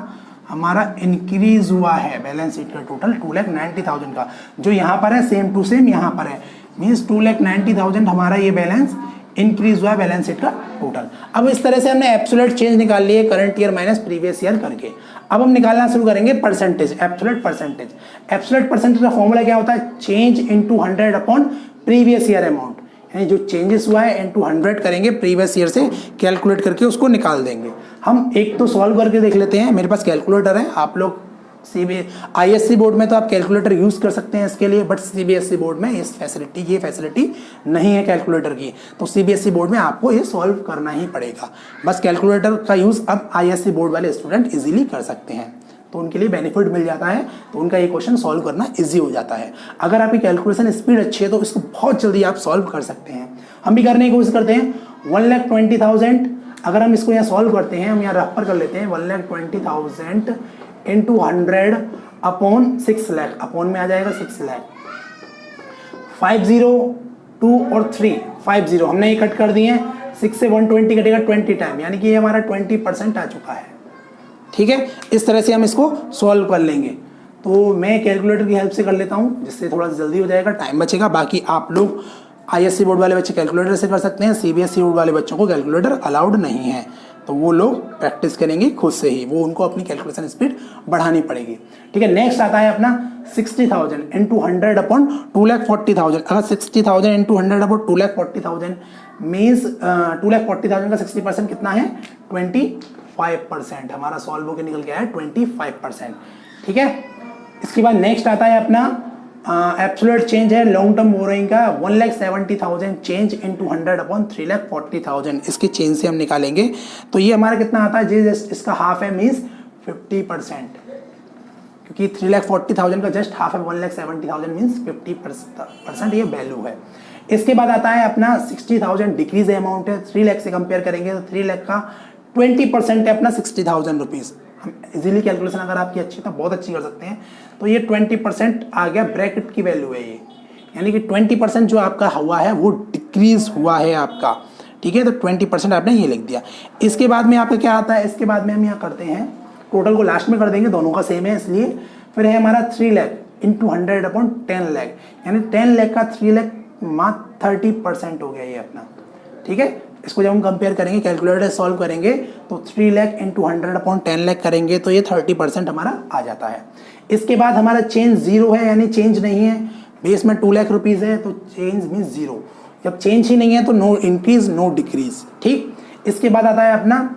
हमारा इंक्रीज हुआ है। बैलेंस शीट का टोटल 2,90,000 का, जो यहाँ पर है सेम टू सेम यहाँ पर है, मीन्स 2,90,000 हमारा ये बैलेंस इंक्रीज हुआ है बैलेंस शीट का टोटल। अब इस तरह से हमने एब्सोल्यूट चेंज निकाल लिए current year minus previous year करके। अब हम निकालना शुरू करेंगे percentage, absolute percentage. Absolute percentage का फॉर्मूला क्या होता है, change into 100 upon previous year amount, यानी जो चेंजेस हुआ है इनटू 100 करेंगे, प्रीवियस ईयर से कैलकुलेट करके उसको निकाल देंगे। हम एक तो सॉल्व करके देख लेते हैं, मेरे पास कैलकुलेटर है, आप लोग ISC बोर्ड में तो आप कैलकुलेटर यूज कर सकते हैं इसके लिए, बट CBSE बोर्ड में ये फैसिलिटी नहीं है कैलकुलेटर की, तो CBSE बोर्ड में आपको ये सॉल्व करना ही पड़ेगा। बस कैलकुलेटर का यूज अब ISC बोर्ड वाले स्टूडेंट इजीली कर सकते हैं, तो उनके लिए बेनिफिट मिल जाता है, तो उनका ये क्वेश्चन सॉल्व करना इजी हो जाता है। अगर आपकी कैलकुलेशन स्पीड अच्छी है तो इसको बहुत जल्दी आप सॉल्व कर सकते हैं। हम भी करने की कोशिश करते हैं। 1,20,000 अगर हम इसको यहाँ सॉल्व करते हैं, हम यहाँ रफ पर कर लेते हैं, 1,20,000 इंटू 100 अपॉन 6 लाख, अपॉन में आ जाएगा 6 लाख, 50 2 और 3 50 हमने ये कट कर दिए हैं, 6 से 120 कटेगा 20 टाइम, यानी कि ये हमारा 20% आ चुका है। ठीक है, इस तरह से हम इसको सॉल्व कर लेंगे। तो मैं कैलकुलेटर की हेल्प से कर लेता हूँ, जिससे थोड़ा जल्दी हो जाएगा, टाइम बचेगा। बाकी आप लोग ISC बोर्ड वाले बच्चे कैलकुलेटर से कर सकते हैं, CBSE बोर्ड वाले बच्चों को कैलकुलेटर अलाउड नहीं है, तो वो लोग प्रैक्टिस करेंगे खुद से ही, वो उनको अपनी कैलकुलेशन स्पीड बढ़ानी पड़ेगी। ठीक है, नेक्स्ट आता है अपना 60,000 इंटू 100 अपॉन 2,40,000। अगर 60,000 इंटू 100 अपॉन 2,40,000 मीन्स 2,40,000 का 60% कितना है, 25%। हमारा सॉल्व होकर निकल गया है 25%। ठीक है, इसके बाद नेक्स्ट आता है अपना एब्सोल्यूट चेंज है लॉन्ग टर्म बोरोइंग का, 1,70,000 चेंज इनटू 100 अपॉन 3,40,000, इसके चेंज से हम निकालेंगे। तो ये हमारा कितना आता है, जी इसका हाफ है, मीन्स 50%, क्योंकि 3,40,000 का जस्ट हाफ है, 1,70,000 मीन्स 50% ये वैल्यू है। इसके बाद आता है अपना 60,000 डिक्रीज अमाउंट है, 3 लाख से कंपेयर करेंगे तो 3 लाख का 20% है अपना 60,000 रुपीज़। हम इजीली कैलकुलेशन अगर आपकी अच्छी तो बहुत अच्छी कर सकते हैं। तो ये 20% आ गया, ब्रैकेट की वैल्यू है ये, यानी कि 20% जो आपका हुआ है वो डिक्रीज हुआ है आपका। ठीक है, तो 20% आपने ये लिख दिया। इसके बाद में आपका क्या आता है, इसके बाद में हम यहाँ करते हैं, टोटल को लास्ट में कर देंगे, दोनों का सेम है इसलिए। फिर है हमारा 3 लाख इंटू 100 अपॉन 10 लाख, यानी 10 लाख का 3 लाख मात्र 30% हो गया ये अपना। ठीक है, इसको जब हम कंपेयर करेंगे, कैलकुलेटर सॉल्व करेंगे तो 3 लाख इंटू 100 अपॉन 10 लाख करेंगे तो ये 30% हमारा आ जाता है। इसके बाद हमारा चेंज जीरो है, यानी चेंज नहीं है। बेस में 2 लाख रुपीज़ है तो चेंज मीन जीरो। जब चेंज ही नहीं है तो नो इंक्रीज नो डिक्रीज। ठीक, इसके बाद आता है अपना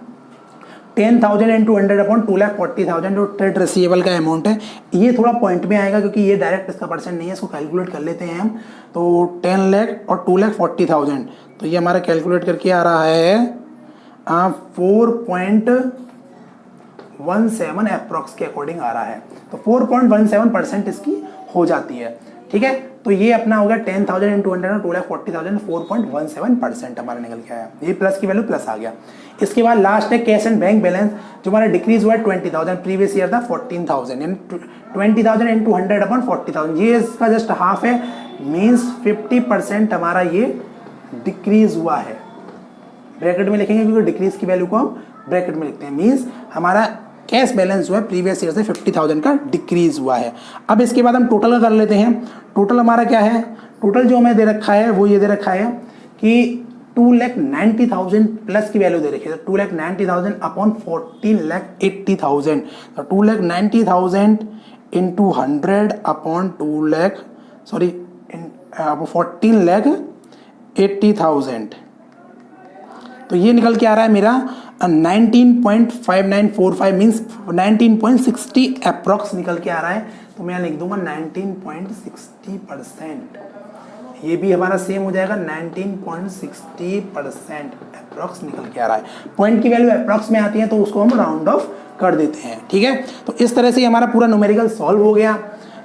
10,000 इंटू 100 अपॉन 2,40,000 जो ट्रेड रिसीवेबल का अमाउंट है। ये थोड़ा पॉइंट में आएगा क्योंकि ये डायरेक्ट इसका परसेंट नहीं है, इसको कैलकुलेट कर लेते हैं हम। तो 10 लाख और 2,40,000 तो ये हमारा कैलकुलेट करके आ रहा है 4.17 अप्रॉक्स के अकॉर्डिंग आ रहा है। तो 4.17% इसकी हो जाती है। ठीक है, तो ये अपना हो गया 10,000 इंटू 100 2,40,000 4.17% हमारा निकल के आया। ये प्लस की वैल्यू प्लस आ गया। इसके बाद लास्ट है कैश एंड बैंक बैलेंस, जो हमारा डिक्रीज हुआ है 20,000, प्रीवियस ईयर था 14,000, यानी 20,000 इंटू 100 अपॉन 40,000। ये इसका जस्ट हाफ है, मीन्स 50% हमारा ये डिक्रीज हुआ है। ब्रैकेट में लिखेंगे क्योंकि डिक्रीज की वैल्यू को हम ब्रैकेट में लिखते हैं। मीन्स हमारा कैश बैलेंस जो है प्रीवियस ईयर से 50,000 का डिक्रीज हुआ है। अब इसके बाद हम टोटल का कर लेते हैं। टोटल हमारा क्या है, टोटल जो हमें दे रखा है वो ये दे रखा है कि 2,90,000 प्लस की वैल्यू दे रखी है। 2,90,000 अपॉन 14,80,000, तो 2,90,000 इंटू 100 अपॉन 14,80,000, तो ये निकल के आ रहा है मेरा 19.5945 मीन्स 19.60 अप्रॉक्स निकल के आ रहा है। तो मैं यहाँ लिख दूंगा 19.60%। ये भी हमारा सेम हो जाएगा 19.60% अप्रॉक्स निकल के आ रहा है। पॉइंट की वैल्यू अप्रॉक्स में आती है तो उसको हम राउंड ऑफ कर देते हैं। ठीक है, तो इस तरह से हमारा पूरा न्यूमेरिकल सॉल्व हो गया।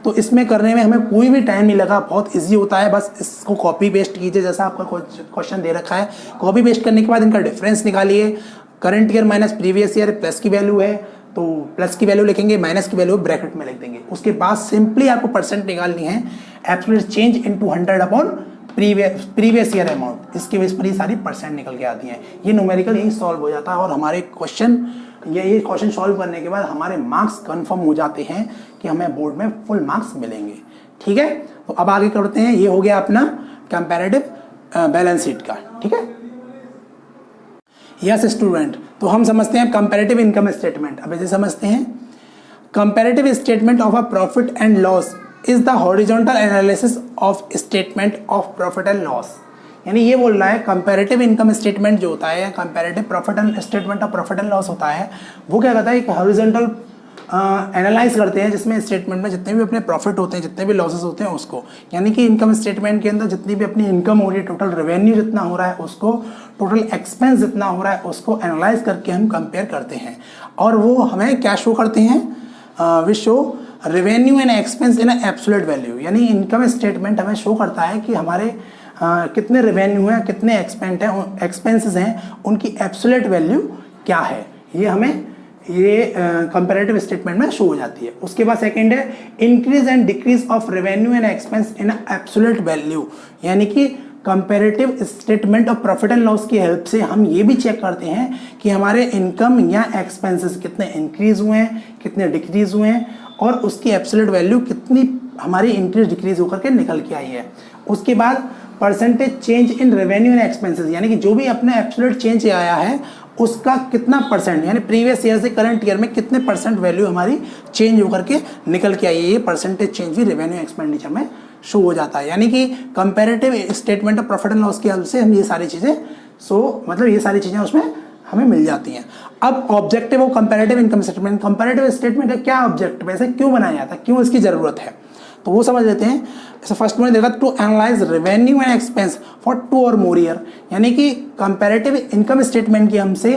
तो इसमें करने में हमें कोई भी टाइम नहीं लगा, बहुत इजी होता है। बस इसको कॉपी पेस्ट कीजिए जैसा आपका क्वेश्चन दे रखा है। कॉपी पेस्ट करने के बाद इनका डिफरेंस निकालिए। Current year minus previous year, plus की वैल्यू है तो प्लस की वैल्यू लिखेंगे, माइनस की वैल्यू ब्रैकेट में लिख देंगे। उसके बाद सिंपली आपको परसेंट निकालनी है, absolute change into 100 upon previous year amount. इसके बेस पर ही सारी परसेंट निकल के आती हैं। ये न्यूमेरिकल यही सॉल्व हो जाता है और हमारे क्वेश्चन ये क्वेश्चन सॉल्व करने के बाद हमारे मार्क्स कंफर्म हो जाते हैं कि हमें बोर्ड में फुल मार्क्स मिलेंगे। ठीक है, तो अब आगे करते हैं। ये हो गया अपना कंपैरेटिव बैलेंस शीट का। ठीक है, यस स्टूडेंट, तो हम समझते हैं कंपैरेटिव इनकम स्टेटमेंट। अब इसे समझते हैं। Comparative statement of a profit and loss is the horizontal analysis of statement of profit and loss. यानी ये बोल रहा है कंपैरेटिव इनकम स्टेटमेंट जो होता है, comparative profit and statement of profit and loss होता है, वो क्या करता है कि हॉरिजॉन्टल एनालाइज करते हैं, जिसमें स्टेटमेंट में जितने भी अपने प्रॉफिट होते हैं, जितने भी लॉसेस होते हैं उसको, यानी कि इनकम स्टेटमेंट के अंदर जितनी भी अपनी इनकम हो रही है, टोटल रेवेन्यू जितना हो रहा है उसको, टोटल एक्सपेंस जितना हो रहा है उसको एनालाइज करके हम कंपेयर करते हैं। और वो हमें क्या शो करते हैं, we show revenue and expense in absolute value. यानी इनकम स्टेटमेंट हमें शो करता है कि हमारे कितने रेवेन्यू हैं, कितने एक्सपेंसेस हैं, उनकी एब्सोल्यूट वैल्यू क्या है, ये हमें ये कंपैरेटिव स्टेटमेंट में शो हो जाती है। उसके बाद सेकंड है increase and decrease of revenue and expense in absolute value. यानी कि comparative statement of profit and loss की हेल्प से हम ये भी चेक करते हैं कि हमारे इनकम या एक्सपेंसेस कितने इंक्रीज हुए हैं, कितने डिक्रीज हुए हैं, और उसकी एब्सोल्यूट वैल्यू कितनी हमारी इंक्रीज डिक्रीज होकर के निकल के आई है। उसके बाद percentage change in revenue and expenses, यानी कि जो भी अपने एब्सोल्यूट चेंज आया है उसका कितना परसेंट, यानी प्रीवियस ईयर से करंट ईयर में कितने परसेंट वैल्यू हमारी चेंज होकर के निकल के आई है। ये परसेंटेज चेंज भी रेवेन्यू एक्सपेंडिचर में शो हो जाता है। यानी कि comparative statement of profit and loss की हेल्प से हम ये सारी चीज़ें मतलब ये सारी चीज़ें उसमें हमें मिल जाती हैं। अब objective of comparative income statement, comparative statement का क्या ऑब्जेक्टिव है, इसे क्यों बनाया जाता है, क्यों इसकी ज़रूरत है, तो वो समझ लेते हैं। जैसे फर्स्ट में देखा to analyse revenue and expense for 2 और मोर ईयर। यानी कि कंपैरेटिव इनकम स्टेटमेंट की हमसे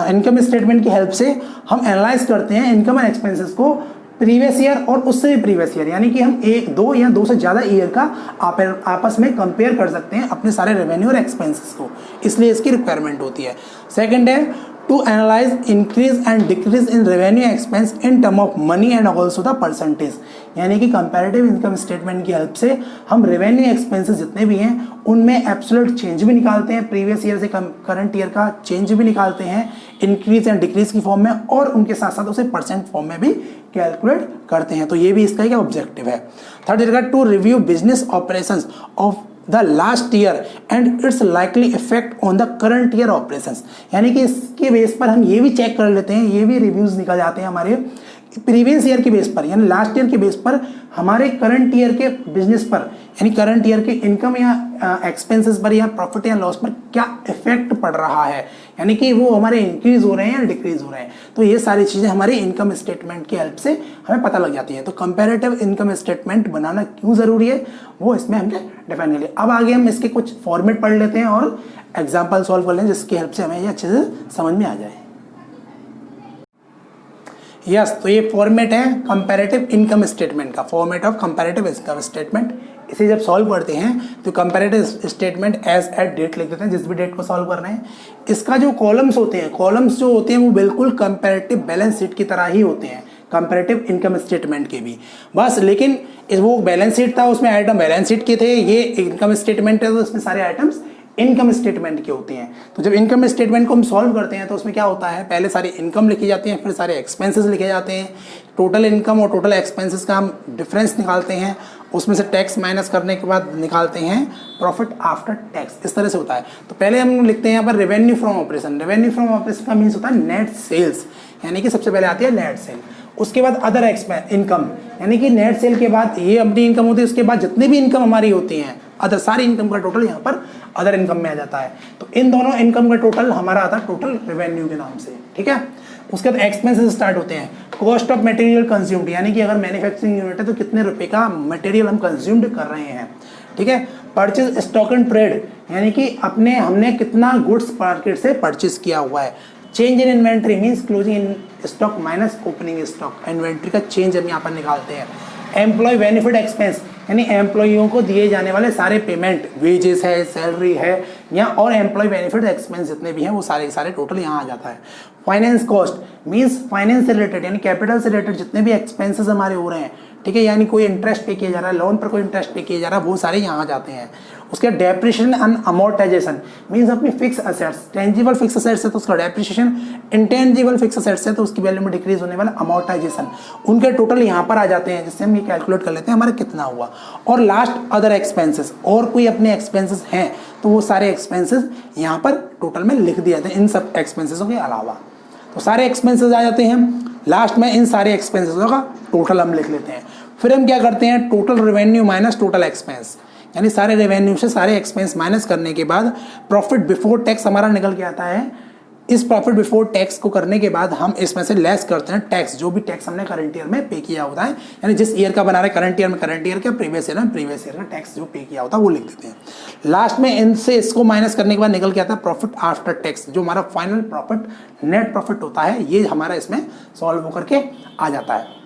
इनकम स्टेटमेंट की हेल्प से हम एनालाइज करते हैं इनकम एंड एक्सपेंसेस को प्रीवियस ईयर और उससे भी प्रीवियस ईयर, यानी कि हम 1, 2 या 2 से ज़्यादा ईयर का आपस में कंपेयर कर सकते हैं अपने सारे रेवेन्यू और एक्सपेंसेस को, इसलिए इसकी रिक्वायरमेंट होती है। सेकंड है to analyse increase and decrease in revenue expense in term of money and also the percentage. यानी कि कंपैरेटिव इनकम स्टेटमेंट की हेल्प से हम रेवेन्यू एक्सपेंसेस जितने भी हैं उनमें एब्सोल्यूट चेंज भी निकालते हैं, प्रीवियस ईयर से करंट ईयर का चेंज भी निकालते हैं इंक्रीज एंड डिक्रीज की फॉर्म में, और उनके साथ साथ उसे परसेंट फॉर्म में भी कैलकुलेट करते हैं। तो ये भी इसका एक ऑब्जेक्टिव है। थर्ड रहेगा to review business operations of the last year and its likely effect on the current year operations. यानी कि इसके बेस पर हम ये भी चेक कर लेते हैं, ये भी रिव्यूज निकल जाते हैं हमारे प्रीवियस ईयर के बेस पर, यानी लास्ट ईयर के बेस पर हमारे करंट ईयर के बिजनेस पर, यानी करंट ईयर के इनकम या एक्सपेंसेस पर या प्रॉफिट या लॉस पर क्या इफेक्ट पड़ रहा है, यानी कि वो हमारे इंक्रीज हो रहे हैं या डिक्रीज हो रहे हैं। तो ये सारी चीज़ें हमारे इनकम स्टेटमेंट की हेल्प से हमें पता लग जाती है। तो कंपैरेटिव इनकम स्टेटमेंट बनाना क्यों ज़रूरी है वो इसमें हमने डिफाइन कर लिया। अब आगे हम इसके कुछ फॉर्मेट पढ़ लेते हैं और एग्जाम्पल सॉल्व कर लें जिसकी हेल्प से हमें ये अच्छे से समझ में आ जाए। यस, तो ये फॉर्मेट है कंपैरेटिव इनकम स्टेटमेंट का, format of comparative income statement. इसे जब सॉल्व करते हैं तो comparative statement as at date लिख देते हैं, जिस भी डेट को सॉल्व कर रहे हैं। इसका जो कॉलम्स होते हैं, कॉलम्स जो होते हैं वो बिल्कुल कंपैरेटिव बैलेंस शीट की तरह ही होते हैं, कंपैरेटिव इनकम स्टेटमेंट के भी बस। लेकिन वो बैलेंस शीट था, उसमें आइटम बैलेंस शीट के थे, ये इनकम स्टेटमेंट है तो उसमें सारे आइटम्स इनकम स्टेटमेंट के होते हैं। तो जब इनकम स्टेटमेंट को हम सॉल्व करते हैं तो उसमें क्या होता है, पहले सारी इनकम लिखी जाती है, फिर सारे एक्सपेंसेस लिखे जाते हैं, टोटल इनकम और टोटल एक्सपेंसेस का हम डिफरेंस निकालते हैं, उसमें से टैक्स माइनस करने के बाद निकालते हैं प्रॉफिट आफ्टर टैक्स। इस तरह से होता है। तो पहले हम लिखते हैं यहाँ पर revenue from operation. Revenue from operation का मीन्स होता है नेट सेल्स, यानी कि सबसे पहले आती है नेट सेल। उसके बाद अदर इनकम, यानी कि नेट सेल के बाद ये अपनी इनकम होती है, उसके बाद जितनी भी इनकम हमारी होती हैं अदर, सारी इनकम का टोटल यहाँ पर अदर इनकम में आ जाता है। तो इन दोनों इनकम का टोटल हमारा आता है टोटल रेवेन्यू के नाम से, ठीक है। उसके बाद एक्सपेंसेस स्टार्ट होते हैं। कॉस्ट ऑफ मटेरियल कंज्यूम्ड, यानी कि अगर मैन्युफैक्चरिंग यूनिट है तो कितने रुपए का मटेरियल हम कंज्यूम्ड कर रहे हैं, ठीक है। परचेज स्टॉक एंड ट्रेड, यानी कि हमने कितना गुड्स मार्केट से परचेज किया हुआ है। Change in inventory means closing in stock minus opening stock, inventory का चेंज हम यहाँ पर निकालते हैं। एम्प्लॉय बेनिफिट एक्सपेंस, यानी एम्प्लॉइयों को दिए जाने वाले सारे पेमेंट, वेजेस है, सैलरी है या और एम्प्लॉय बेनिफिट एक्सपेंस जितने भी हैं वो सारे सारे टोटल यहाँ आ जाता है। फाइनेंस कॉस्ट मीन्स फाइनेंस से रिलेटेड, यानी कैपिटल से रिलेटेड जितने भी एक्सपेंसेस हमारे हो रहे हैं, ठीक है, यानी कोई इंटरेस्ट पे किया जा रहा है, लोन पर कोई इंटरेस्ट पे किया जा रहा है, वो सारे यहाँ आ जाते हैं। उसके डेप्रिसिएशन एंड अमोर्टाइजेशन मीन्स अपनी fix assets, tangible fixed assets है तो उसका डेप्रिसिएशन, इंटेंजिबल फिक्स असेट्स है तो उसकी वैल्यू में डिक्रीज होने वाला अमोर्टाइजेशन, उनके टोटल यहाँ पर आ जाते हैं, जिससे हम ये कैलकुलेट कर लेते हैं हमारा कितना हुआ। और लास्ट अदर एक्सपेंसेस, और कोई अपने एक्सपेंसेस हैं तो वो सारे एक्सपेंसेस यहाँ पर टोटल में लिख दिए जाते हैं, इन सब एक्सपेंसेसों के अलावा। तो सारे एक्सपेंसेस आ जाते हैं, लास्ट में इन सारे एक्सपेंसेसों का टोटल हम लिख लेते हैं। फिर हम क्या करते हैं, total revenue minus total expense, यानी सारे रेवेन्यू से सारे एक्सपेंस माइनस करने के बाद प्रॉफिट बिफोर टैक्स हमारा निकल के आता है। इस प्रॉफिट बिफोर टैक्स को करने के बाद हम इसमें से लेस करते हैं टैक्स, जो भी टैक्स हमने करंट ईयर में पे किया होता है, यानी जिस ईयर का बना रहे करंट ईयर में करंट ईयर का, प्रीवियस ईयर में प्रीवियस ईयर का टैक्स जो पे किया होता है वो लिख देते हैं। लास्ट में इनसे इसको माइनस करने के बाद निकल के आता है प्रॉफिट आफ्टर टैक्स, जो हमारा फाइनल प्रॉफिट नेट प्रॉफिट होता है, ये हमारा इसमें सॉल्व होकर के आ जाता है।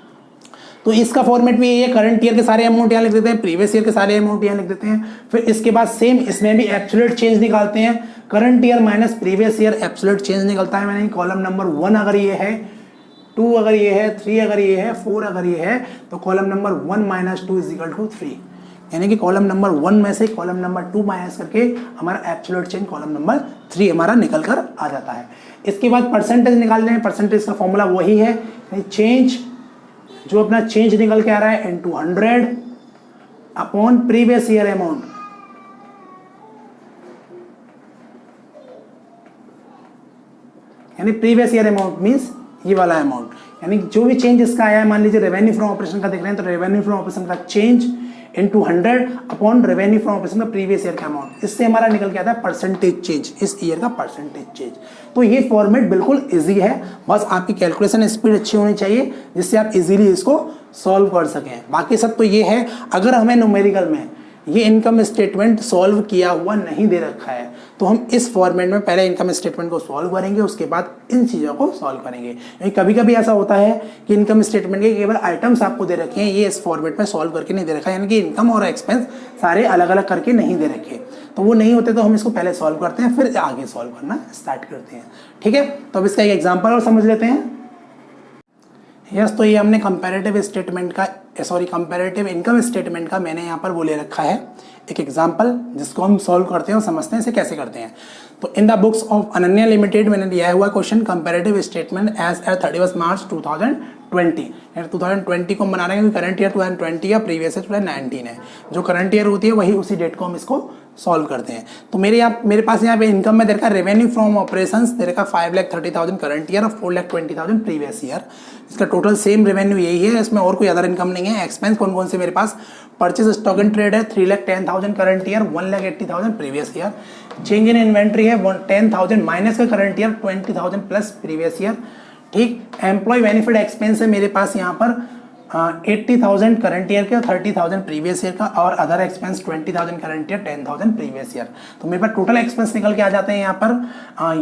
तो इसका फॉर्मेट भी ये करंट ईयर के सारे अमाउंट यहाँ लिख देते हैं, प्रीवियस ईयर के सारे अमाउंट यहाँ लिख देते हैं। फिर इसके बाद सेम इसमें भी एब्सोल्यूट चेंज निकालते हैं, current year minus previous year absolute change निकलता है। मैंने कॉलम नंबर 1 अगर ये है, 2 अगर ये है, 3 अगर ये है, 4 अगर ये है, तो column number 1 minus 2 is equal to 3, यानी कि कॉलम नंबर 1 में से कॉलम नंबर 2 माइनस करके हमारा एब्सोल्यूट चेंज कॉलम नंबर 3 हमारा निकल कर आ जाता है। इसके बाद परसेंटेज निकालने हैं, परसेंटेज का फॉर्मूला वही है, चेंज जो अपना चेंज निकल के आ रहा है into 100 upon previous year amount, यानी प्रीवियस ईयर अमाउंट मींस ये वाला अमाउंट, यानी जो भी चेंज इसका आया है, मान लीजिए रेवेन्यू फ्रॉम ऑपरेशन का देख रहे हैं तो रेवेन्यू फ्रॉम ऑपरेशन का change into 100 upon revenue from operation का प्रीवियस ईयर का अमाउंट, इससे हमारा निकल के आता है परसेंटेज चेंज, इस ईयर का परसेंटेज चेंज। तो ये फॉर्मेट बिल्कुल इजी है, बस आपकी कैलकुलेशन स्पीड अच्छी होनी चाहिए जिससे आप इजीली इसको सॉल्व कर सकें। बाकी सब तो ये है, अगर हमें न्यूमेरिकल में ये इनकम स्टेटमेंट सॉल्व किया हुआ नहीं दे रखा है तो हम इस फॉर्मेट में पहले इनकम स्टेटमेंट को सॉल्व करेंगे, उसके बाद इन चीज़ों को सॉल्व करेंगे। कभी कभी ऐसा होता है कि इनकम स्टेटमेंट के केवल आइटम्स आपको दे रखे हैं, ये इस फॉर्मेट में सॉल्व करके नहीं दे रखा है, यानी कि इनकम और एक्सपेंस सारे अलग अलग करके नहीं दे रखे, तो वो नहीं होते तो हम इसको पहले सॉल्व करते हैं फिर आगे सॉल्व करना स्टार्ट करते हैं, ठीक है। तो अब इसका एक एग्जाम्पल और समझ लेते हैं। यस, तो ये हमने कंपैरेटिव स्टेटमेंट का कंपैरेटिव इनकम स्टेटमेंट का मैंने यहाँ पर वो ले रखा है एक एग्जांपल, जिसको हम सॉल्व करते हैं और समझते हैं इसे कैसे करते हैं। तो in the books of Ananya limited मैंने लिया हुआ question comparative statement as at 31 March 20 यानी 2020 को हम बना रहे हैं क्योंकि करंट ईयर 2020 या प्रीवियस ईयर 2019 है। जो करंट ईयर होती है वही उसी डेट को हम इसको सॉल्व करते हैं। तो मेरे पास यहाँ पे इनकम में दे रखा है रेवेन्यू फ्रॉम ऑपरेशंस दे रखा 5,30,000 करंट ईयर और 4,20,000 प्रीवियस ईयर। इसका टोटल सेम रेवेन्यू यही है, इसमें और कोई अदर इनकम नहीं है। एक्सपेंस कौन कौन से मेरे पास, परचेज स्टॉक एंड ट्रेड है 3,10,000 current year 1,80,000 previous year. Change in inventory है 10,000 माइनस का current year 20,000 plus previous year. ठीक, एम्प्लॉय बेनिफिट एक्सपेंस है मेरे पास यहाँ पर 80,000 करंट ईयर के और 30,000 प्रीवियस ईयर का, और other expense 20,000 current year 10,000 previous year. तो मेरे पास टोटल एक्सपेंस निकल के आ जाते हैं यहाँ पर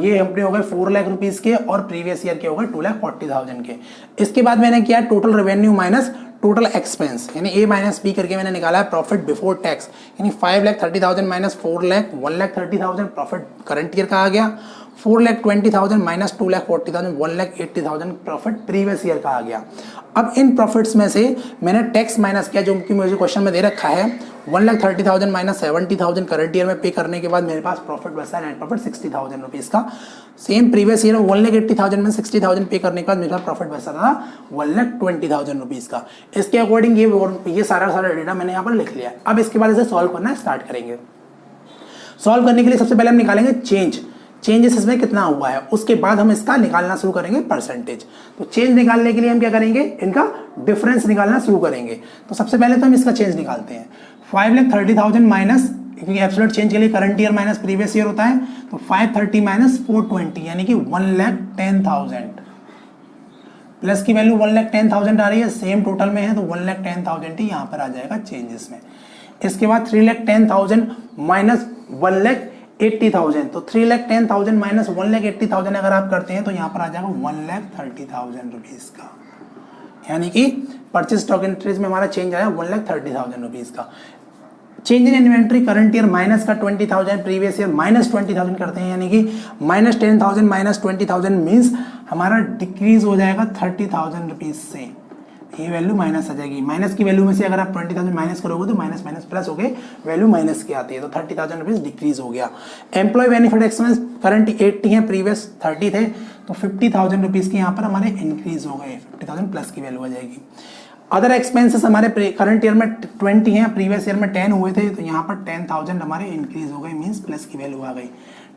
ये अपने हो गए 4 लाख रुपीज़ के और प्रीवियस ईयर के हो गए 2,40,000 के। इसके बाद मैंने किया total revenue minus total expense यानी ए माइनस बी करके मैंने निकाला है प्रॉफिट बिफोर टैक्स यानी 5,30,000 minus 4 lakh 1,30,000 profit current year का आ गया। 4,20,000 माइनस 2,40,000 1,80,000 प्रॉफिट प्रीवियस ईयर का आ गया। अब इन प्रॉफिट्स में से मैंने टैक्स माइनस किया जो कि मुझे क्वेश्चन में दे रखा है 1,30,000 माइनस 70,000 करंट ईयर में पे करने के बाद मेरे पास प्रॉफिट बचता है नेट प्रॉफिट 60,000 रुपीज़ का। सेम प्रीवियस ईयर में 1,80,000 में 60,000 पे करने के बाद मेरे पास प्रॉफिट बचता था 1,20,000 रुपीज़ का। इसके अकॉर्डिंग ये सारा डेटा मैंने यहाँ पर लिख लिया। अब इसके बाद इसे सॉल्व करना स्टार्ट करेंगे। सॉल्व करने के लिए सबसे पहले हम निकालेंगे चेंजेस इसमें कितना हुआ है, उसके बाद हम इसका निकालना शुरू करेंगे परसेंटेज। तो चेंज निकालने के लिए हम क्या करेंगे, इनका डिफरेंस निकालना शुरू करेंगे। तो सबसे पहले तो हम इसका चेंज निकालते हैं 5,30,000 माइनस, क्योंकि एब्सोल्यूट चेंज के लिए current year minus previous year होता है, तो 530 माइनस 420 यानी कि 1,10,000 प्लस की वैल्यू 1,10,000 आ रही है, सेम टोटल में है तो 1,10,000 ही यहाँ पर आ जाएगा चेंजेस में। इसके बाद 3,10,000 माइनस 1,80,000, तो 3,10,000 माइनस 1,80,000 अगर आप करते हैं तो यहाँ पर आ जाएगा 1,30,000 रुपीज़ का, यानी कि परचेज स्टॉक एंड ट्रेड में हमारा चेंज आया 1,30,000 रुपीज़ का। Change in inventory current year minus का 20,000 प्रीवियस ईयर माइनस 20,000 करते हैं, यानी कि माइनस 10,000 माइनस 20,000 मीन्स हमारा डिक्रीज हो जाएगा 30,000 रुपीज़ से, ये वैल्यू माइनस आ जाएगी। माइनस की वैल्यू में से अगर आप 20,000 माइनस करोगे तो माइनस माइनस प्लस हो गए, वैल्यू माइनस की आती है, तो 30,000 रुपीज़ डिक्रीज हो गया। एम्प्लॉय बेनिफिट एक्सपेंस करंट 80 है, प्रीवियस 30 थे, तो 50,000 रुपीज़ के यहाँ पर हमारे इंक्रीज हो गए, 50,000 प्लस की वैल्यू आ जाएगी। अदर एक्सपेंसेस हमारे करंट ईयर में 20 हैं, प्रीवियस ईयर में 10 हुए थे, तो यहाँ पर 10,000 हमारे इंक्रीज हो गए, मीन्स प्लस की वैल्यू आ गई,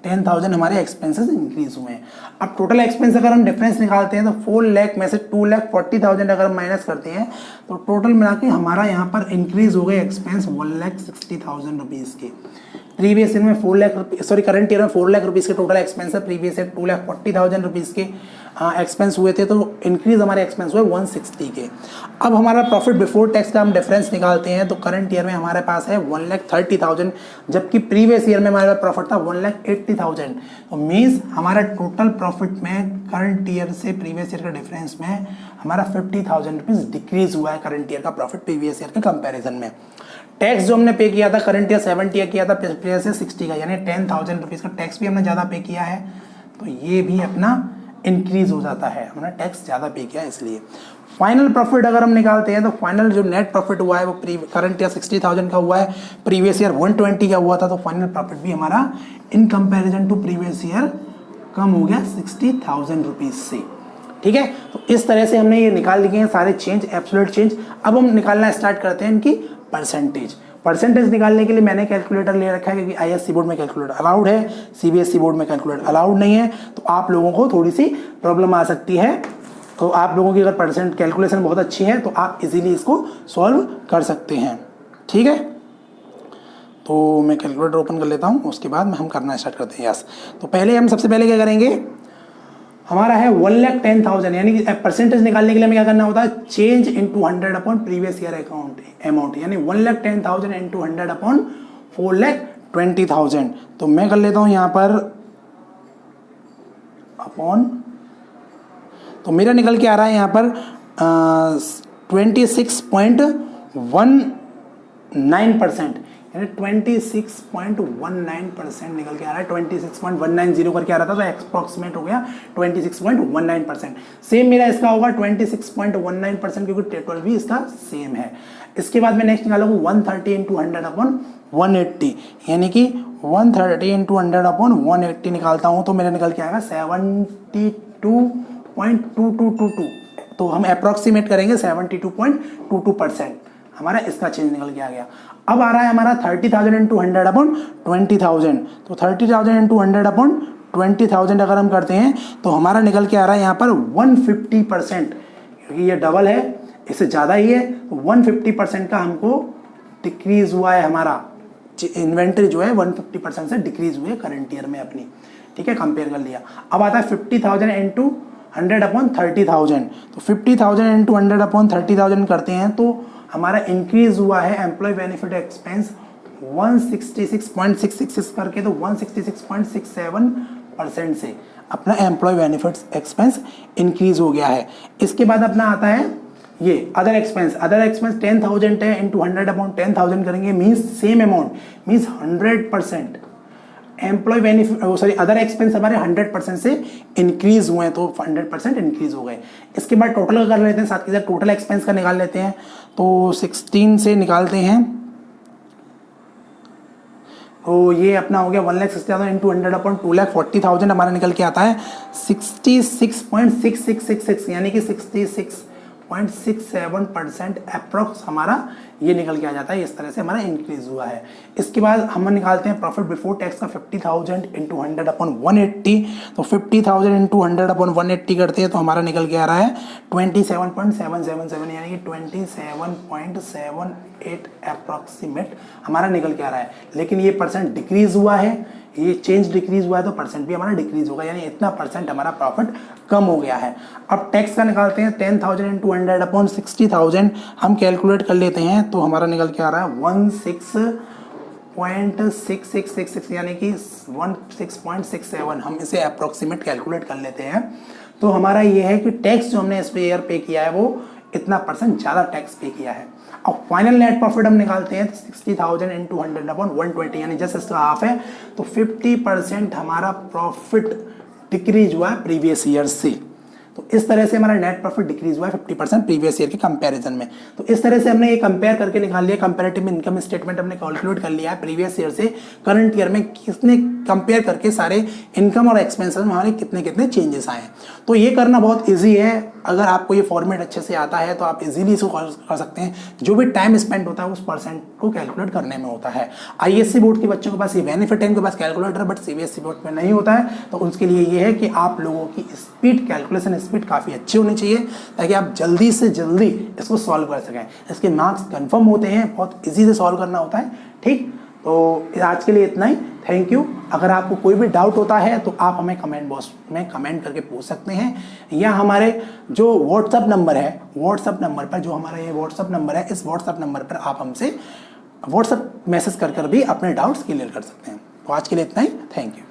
10,000 हमारे एक्सपेंसेस इंक्रीज हुए हैं। अब टोटल एक्सपेंस अगर हम डिफरेंस निकालते हैं तो 4 लाख में से 2,40,000 अगर हम माइनस करते हैं तो टोटल मिला के हमारा यहाँ पर इंक्रीज हो गए एक्सपेंस 1,60,000 रुपीज़ के। प्रीवियस ईयर में 4 lakh rupees, sorry current year में 4 लाख रुपीज़ के टोटल एक्सपेंस है, प्रीवियस ईयर 2,40,000 रुपीज़ के एक्सपेंस हुए थे, तो इंक्रीज हमारे एक्सपेंस हुए 160 के। अब हमारा प्रॉफिट बिफोर टैक्स का हम डिफरेंस निकालते हैं तो करंट ईयर में हमारे पास है 1,30,000, जबकि प्रीवियस ईयर में हमारा प्रॉफिट था 1,80,000। तो मीन्स हमारा टोटल प्रॉफिट में करंट ईयर से प्रीवियस ईयर का डिफरेंस में हमारा 50,000 रुपीज़ डिक्रीज हुआ है करंट ईयर का प्रॉफिट प्रीवियस ईयर के कंपेरिजन में। टैक्स जो हमने पे किया था करंट ईयर 70 किया था, प्रीवियस ईयर 60 का, यानी 10,000 रुपीज़ का टैक्स भी हमने ज़्यादा पे किया है, तो ये भी अपना इंक्रीज हो जाता है, हमने टैक्स ज़्यादा पे किया इसलिए। फाइनल प्रॉफिट अगर हम निकालते हैं तो फाइनल जो नेट प्रॉफिट हुआ है वो करंट ईयर 60,000 का हुआ है, प्रीवियस ईयर 120 का हुआ था, तो फाइनल प्रॉफिट भी हमारा in comparison to previous year कम हो गया 60,000 रुपीज़ से। ठीक है, तो इस तरह से हमने ये निकाल लिए हैं सारे चेंज, एब्सोल्यूट चेंज। अब हम निकालना स्टार्ट करते हैं इनकी परसेंटेज निकालने के लिए मैंने कैलकुलेटर ले रखा है, क्योंकि आईएससी बोर्ड में कैलकुलेटर अलाउड है, सीबीएसई बोर्ड में कैलकुलेटर अलाउड नहीं है, तो आप लोगों को थोड़ी सी प्रॉब्लम आ सकती है। तो आप लोगों की अगर परसेंट कैलकुलेशन बहुत अच्छी है तो आप इजीली इसको सॉल्व कर सकते हैं। ठीक है, तो मैं कैलकुलेटर ओपन कर लेता हूँ, उसके बाद हम करना स्टार्ट करते हैं। यस, तो पहले हम सबसे पहले क्या करेंगे, हमारा है 1,10,000, यानी कि परसेंटेज निकालने के लिए हमें क्या करना होता है, change into 100 upon previous year amount, यानी 1,10,000 इंटू 100 अपॉन 4,20,000। तो मैं कर लेता हूँ यहाँ पर अपॉन, तो मेरा निकल के आ रहा है यहाँ पर 26.19%, यानी 26.19% निकल के आ रहा है। 26.190 करके आ रहा था, तो अप्रॉक्सीमेट हो गया 26.19%। सेम मेरा इसका होगा 26.19%, क्योंकि टोटल भी इसका सेम है। इसके बाद मैं नेक्स्ट निकालूंगा 130 इंटू 100 अपॉन 180, यानी कि 130 इंटू 100 अपॉन 180 निकालता हूँ तो मेरा निकल के आएगा 72.2222 तो हम अप्रॉक्सीमेट करेंगे 72.22% हमारा इसका चेंज निकल के आ गया। अब आ रहा है हमारा 30,000 इंटू 100 अपॉन 20,000। तो 30,000 इंटू 100 अपॉन 20,000 अगर हम करते हैं तो हमारा निकल के आ रहा है यहाँ पर 150%, क्योंकि ये डबल है, इससे ज़्यादा ही है, तो 150% का हमको डिक्रीज हुआ है। हमारा इन्वेंट्री जो है 150% से डिक्रीज हुई है करंट ईयर में अपनी, ठीक है, कंपेयर कर लिया। अब आता है 50,000 इंटू 100 अपॉन 30,000। तो 50,000 इंटू 100 अपॉन 30,000 करते हैं तो हमारा इंक्रीज हुआ है एम्प्लॉय बेनिफिट एक्सपेंस 166.666 करके, तो 166.67% से अपना एम्प्लॉय बेनिफिट्स एक्सपेंस इंक्रीज हो गया है। इसके बाद अपना आता है ये अदर एक्सपेंस। अदर एक्सपेंस 10,000 है इंटू 100 अपॉन 10,000 करेंगे, means same amount, means 100% employ benefit other expense हमारे 100% से इंक्रीज हुए हैं, तो 100% इंक्रीज हो गए। इसके बाद टोटल कर लेते हैं, साथ के साथ टोटल एक्सपेंस का निकाल लेते हैं। तो 16 से निकालते हैं, तो ये अपना हो गया 1,60,000 इंटू 100 अपॉन 2,40,000 हमारा निकल के आता है 66.6666, यानी कि 66.67% अप्रॉक्स हमारा ये निकल के आ जाता है। इस तरह से हमारा इंक्रीज हुआ है। इसके बाद हम निकालते हैं प्रॉफिट बिफोर टैक्स का 50,000 इंटू 100 अपॉन 180। तो 50,000 इंटू 100 अपॉन 180 करते हैं तो हमारा निकल के आ रहा है 27.777, यानी कि 27.78 अप्रॉक्सीमेट हमारा निकल के आ रहा है। लेकिन ये परसेंट डिक्रीज हुआ है, ये चेंज डिक्रीज हुआ है, तो परसेंट भी हमारा डिक्रीज होगा, यानी इतना परसेंट हमारा प्रॉफिट कम हो गया है। अब टैक्स का निकालते हैं 10,000 इंटू 100 अपॉन 60,000 हम कैलकुलेट कर लेते हैं तो हमारा निकल के आ रहा है 16.6666, यानी कि 16.67। हम इसे अप्रॉक्सीमेट कैलकुलेट कर लेते हैं तो हमारा ये है कि टैक्स जो हमने इस ईयर पे किया है वो इतना परसेंट ज़्यादा टैक्स पे किया है। अब फाइनल नेट प्रॉफिट हम निकालते हैं 60,000 इंटू 100 अपॉन 120, यानी जस्ट इसका हाफ है, तो 50% हमारा प्रॉफिट डिक्रीज हुआ है प्रीवियस ईयर से। तो इस तरह से हमारा नेट प्रॉफिट डिक्रीज हुआ है 50% प्रीवियस ईयर के कंपैरिजन में। तो इस तरह से हमने ये कंपेयर करके निकाल लिया, कंपैरेटिव इनकम स्टेटमेंट हमने कैलकुलेट कर लिया है प्रीवियस ईयर से करंट ईयर में किसने कंपेयर करके सारे इनकम और एक्सपेंसेस में हमारे कितने कितने चेंजेस आए हैं। तो ये करना बहुत ईजी है, अगर आपको ये फॉर्मेट अच्छे से आता है तो आप इजीली इसको कर सकते हैं। जो भी टाइम स्पेंड होता है उस परसेंट को कैलकुलेट करने में होता है। आईएससी बोर्ड के बच्चों के पास ये बेनिफिट है, इनके पास कैलकुलेटर, बट सीबीएसई बोर्ड में नहीं होता है। तो उसके लिए ये है कि आप लोगों की स्पीड, कैलकुलेशन स्पीड काफ़ी अच्छी होनी चाहिए ताकि आप जल्दी से जल्दी इसको सॉल्व कर सकें। इसके मार्क्स कन्फर्म होते हैं, बहुत ईजी से सॉल्व करना होता है, ठीक। तो आज के लिए इतना ही, थैंक यू। अगर आपको कोई भी डाउट होता है तो आप हमें कमेंट बॉक्स में कमेंट करके पूछ सकते हैं, या हमारे जो व्हाट्सअप नंबर है, व्हाट्सअप नंबर पर, जो हमारा ये व्हाट्सअप नंबर है, इस व्हाट्सअप नंबर पर आप हमसे व्हाट्सअप मैसेज कर भी अपने डाउट्स क्लियर कर सकते हैं। तो आज के लिए इतना ही, थैंक यू।